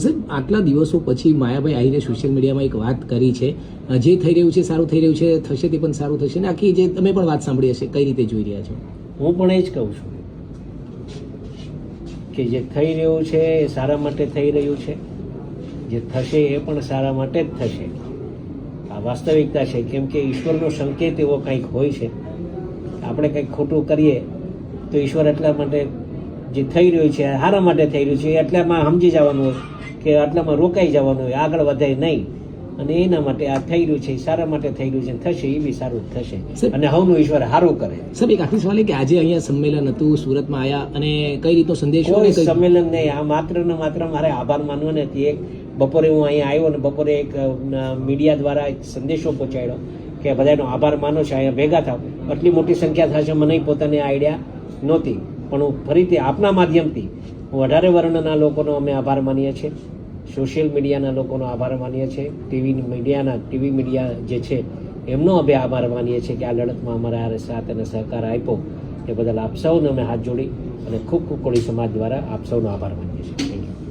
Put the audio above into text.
સાહેબ, આટલા દિવસો પછી માયાભાઈ આહીરે સોશિયલ મીડિયામાં એક વાત કરી છે, જે થઈ રહ્યું છે સારું થઈ રહ્યું છે, થશે તે પણ સારું થશે, ને આખી જે તમે પણ વાત સાંભળી હશે, કઈ રીતે જોઈ રહ્યા છો? હું પણ એ જ કહું છું કે જે થઈ રહ્યું છે એ સારા માટે થઈ રહ્યું છે, જે થશે એ પણ સારા માટે જ થશે. આ વાસ્તવિકતા છે. કેમ કે ઈશ્વરનો સંકેત એવો કંઈક હોય છે. આપણે કંઈક ખોટું કરીએ તો ઈશ્વર એટલા માટે જે થઈ રહ્યું છે સારા માટે થઈ રહ્યું છે એટલામાં સમજી જવાનું હોય કે આટલામાં રોકાઈ જવાનું હોય, આગળ વધાય નહીં. અને એના માટે આ થઈ રહ્યું છે સારા માટે થઈ રહ્યું છે, થશે એ બી સારું જ થશે, અને હવનું ઈશ્વર સારું કરે. સાહેબ, એક આખી સવાલ કે આજે અહીંયા સંમેલન હતું, સુરતમાં આવ્યા, અને કઈ રીતનો સંદેશો? કોઈ સંમેલન નહીં, આ માત્ર ને માત્ર મારે આભાર માનવો નથી. એક બપોરે હું અહીંયા આવ્યો ને બપોરે એક મીડિયા દ્વારા એક સંદેશો પહોંચાડ્યો કે બધાનો આભાર માનો છે, અહીંયા ભેગા થાવ. આટલી મોટી સંખ્યા થશે મને પોતાને આઈડિયા નહોતી, પણ હું ફરીથી આપના માધ્યમથી હું 18 વર્ણના લોકોનો અમે આભાર માનીએ છીએ, સોશિયલ મીડિયાના લોકોનો આભાર માનીએ છીએ, ટીવી મીડિયા જે છે એમનો અમે આભાર માનીએ છીએ કે આ લડતમાં અમારા સાથ અને સહકાર આપ્યો. એ બદલ આપ સૌને અમે હાથ જોડી અને ખૂબ ખૂબ કોળી સમાજ દ્વારા આપ સૌનો આભાર માનીએ છીએ. Thank you.